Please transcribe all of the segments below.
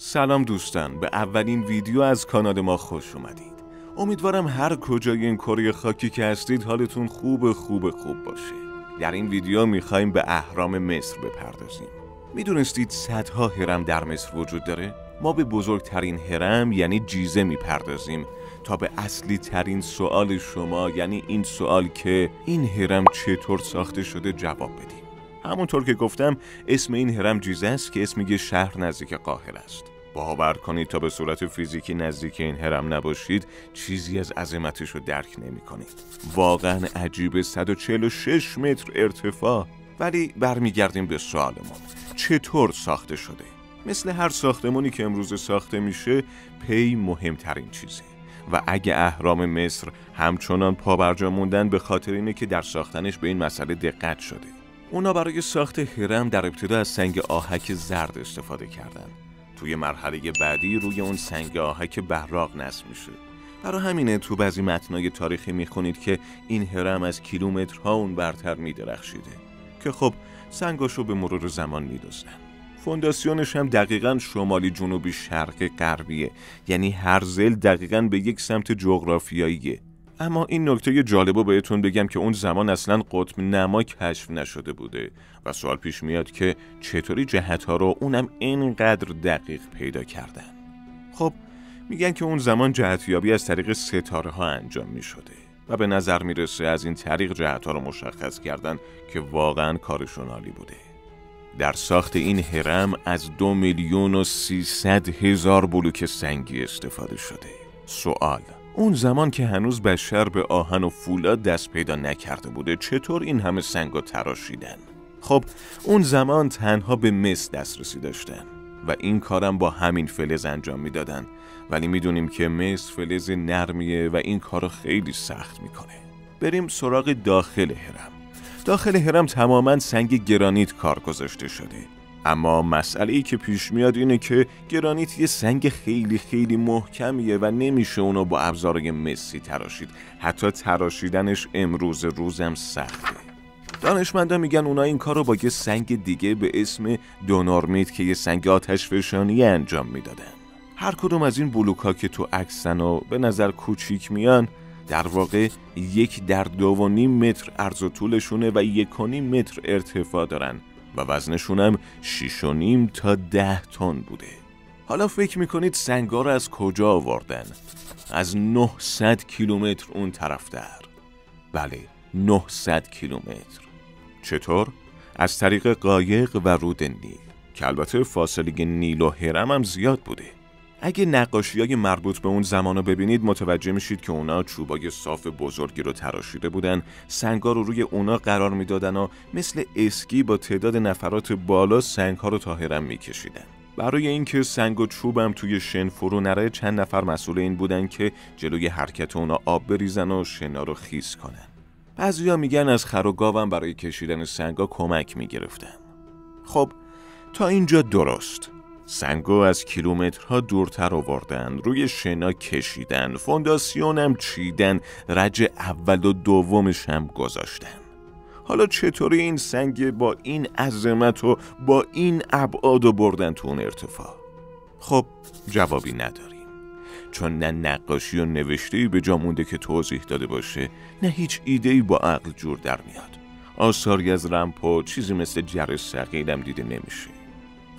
سلام دوستان، به اولین ویدیو از کانال ما خوش اومدید. امیدوارم هر کجای این کره خاکی که هستید حالتون خوب باشه. در این ویدیو میخوایم به اهرام مصر بپردازیم. میدونستید صدها هرم در مصر وجود داره؟ ما به بزرگترین هرم یعنی جیزه میپردازیم تا به اصلی ترین سوال شما، یعنی این سوال که این هرم چطور ساخته شده جواب بدیم. همونطور که گفتم اسم این هرم جیزه است که اسم یه شهر نزدیک قاهره است. باور کنید تا به صورت فیزیکی نزدیک این هرم نباشید چیزی از عظمتش رو درک نمی کنید. واقعا عجیبه، 146 متر ارتفاع. ولی برمیگردیم به سوالمون، چطور ساخته شده؟ مثل هر ساختمانی که امروز ساخته میشه پی مهمترین چیزه و اگه اهرام مصر همچنان پابرجا موندن به خاطر اینه که در ساختنش به این مسئله دقت شده. اونا برای ساخت هرم در ابتدا از سنگ آهک زرد استفاده کردن. توی مرحله بعدی روی اون سنگ آهک براق نصب میشه. برای همینه تو بعضی متنای تاریخی میخونید که این هرم از کیلومترها اون برتر میدرخشیده که خب سنگاشو به مرور زمان میدوزن. فونداسیونش هم دقیقاً شمالی جنوبی شرقی غربیه، یعنی هر ضلع دقیقاً به یک سمت جغرافیاییه. اما این نکته جالبو بهتون بگم که اون زمان اصلاً قطب نما کشف نشده بوده و سوال پیش میاد که چطوری جهت‌ها رو اونم اینقدر دقیق پیدا کردن. خب میگن که اون زمان جهتیابی از طریق ستاره ها انجام میشده و به نظر میرسه از این طریق جهت‌ها رو مشخص کردن که واقعاً کارشون عالی بوده. در ساخت این هرم از 2,300,000 بلوک سنگی استفاده شده. سوال: اون زمان که هنوز بشر به آهن و فولاد دست پیدا نکرده بوده چطور این همه سنگو تراشیدن؟ خب اون زمان تنها به مس دسترسی داشتن و این کارم با همین فلز انجام میدادن، ولی میدونیم که مس فلز نرمیه و این کارو خیلی سخت میکنه. بریم سراغ داخل هرم. داخل هرم تماماً سنگ گرانیت کار گذاشته شده. اما مسئله‌ای که پیش میاد اینه که گرانیت یه سنگ خیلی محکمیه و نمیشه اونو با ابزارهای مسی تراشید. حتی تراشیدنش امروز روزم سخته. دانشمندان میگن اونا این کارو با یه سنگ دیگه به اسم دونارمیت که یه سنگ آتش فشانی انجام میدادن. هر کدوم از این بلوک‌ها که تو عکسن و به نظر کوچیک میان در واقع 1.2.5 متر عرض و طولشونه و 1.5 متر ارتفاع دارن و وزنشون هم 6.5 تا 10 تن بوده. حالا فکر میکنید سنگا رو از کجا آوردن؟ از 900 کیلومتر اون طرفتر. بله، 900 کیلومتر. چطور؟ از طریق قایق و رود نیل که البته فاصله نیل و هرم هم زیاد بوده. اگه نقاشی‌های مربوط به اون زمانو ببینید متوجه میشید که اونا چوبای صاف بزرگی رو تراشیده بودن، سنگا رو روی اونا قرار میدادن و مثل اسکی با تعداد نفرات بالا سنگ‌ها رو تا هرم میکشیدن. برای اینکه سنگ و چوبم توی شن فرو نره چند نفر مسئول این بودن که جلوی حرکت اونا آب بریزن و شنا رو خیس کنن. بعضیا میگن از خر و گاوم برای کشیدن سنگا کمک میگرفتن. خب تا اینجا درست. سنگو از کیلومترها دورتر آوردن، روی شنا کشیدن، فونداسیونم چیدن، رج اول و دومش هم گذاشتن. حالا چطوری این سنگ با این عظمت و با این ابعاد بردن تو اون ارتفاع؟ خب جوابی نداریم، چون نه نقاشی و نوشته‌ای به جا مونده که توضیح داده باشه، نه هیچ ایده‌ای با عقل جور در میاد. آثاری از رمپ و چیزی مثل جرس ثقیلم دیده نمیشه.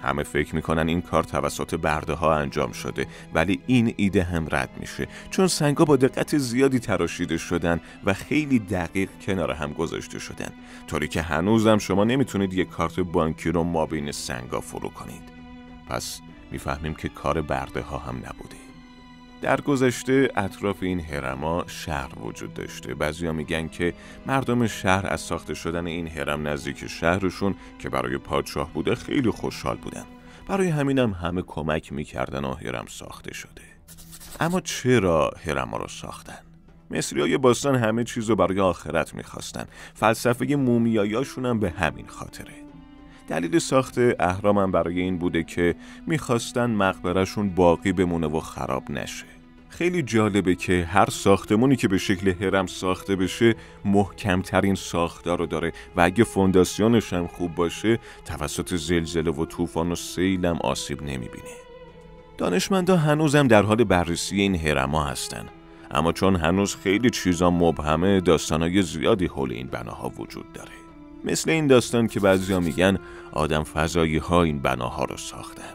همه فکر میکنن این کار توسط برده ها انجام شده، ولی این ایده هم رد میشه، چون سنگا با دقت زیادی تراشیده شدن و خیلی دقیق کنار هم گذاشته شدن، طوری که هنوزم شما نمیتونید یک کارت بانکی رو مابین سنگا فرو کنید. پس میفهمیم که کار برده ها هم نبوده. در گذشته اطراف این هرما شهر وجود داشته. بعضیا میگن که مردم شهر از ساخته شدن این هرم نزدیک شهرشون که برای پادشاه بوده خیلی خوشحال بودن. برای همینم همه کمک میکردن و هرم ساخته شده. اما چرا هرم رو ساختن؟ مصریای باستان همه چیزو برای آخرت میخواستن. فلسفه مومیاییاشون هم به همین خاطره. دلیل ساخت اهرام هم برای این بوده که میخواستن مقبرهشون باقی بمونه و خراب نشه. خیلی جالبه که هر ساختمونی که به شکل هرم ساخته بشه محکمترین ساختار رو داره و اگه فونداسیونش هم خوب باشه توسط زلزله و طوفان و سیل هم آسیب نمیبینه. دانشمندان هنوزم در حال بررسی این هرم‌ها هستن، اما چون هنوز خیلی چیزا مبهمه، داستانای زیادی حول این بناها وجود داره. مثل این داستان که بعضیا میگن آدم فضایی ها این بناها رو ساختن.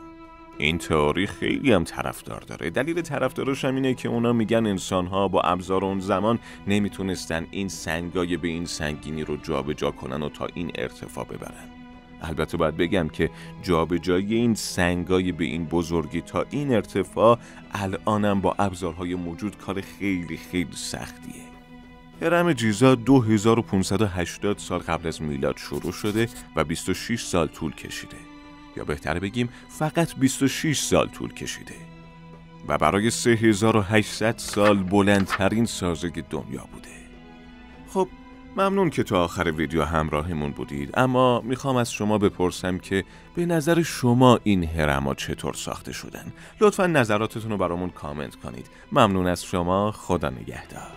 این تئوری خیلی هم طرفدار داره. دلیل طرفداراش هم اینه که اونا میگن انسان‌ها با ابزار اون زمان نمیتونستن این سنگای به این سنگینی رو جابجا کنن و تا این ارتفاع ببرن. البته باید بگم که جابجایی این سنگای به این بزرگی تا این ارتفاع الانم با ابزارهای موجود کار خیلی خیلی سختیه. هرم جیزا 2580 سال قبل از میلاد شروع شده و 26 سال طول کشیده، یا بهتر بگیم فقط 26 سال طول کشیده و برای 3800 سال بلندترین سازه دنیا بوده. خب ممنون که تا آخر ویدیو همراهمون بودید، اما میخوام از شما بپرسم که به نظر شما این هرم‌ها چطور ساخته شدن؟ لطفاً نظراتتون رو برامون کامنت کنید. ممنون از شما. خدا نگهدار.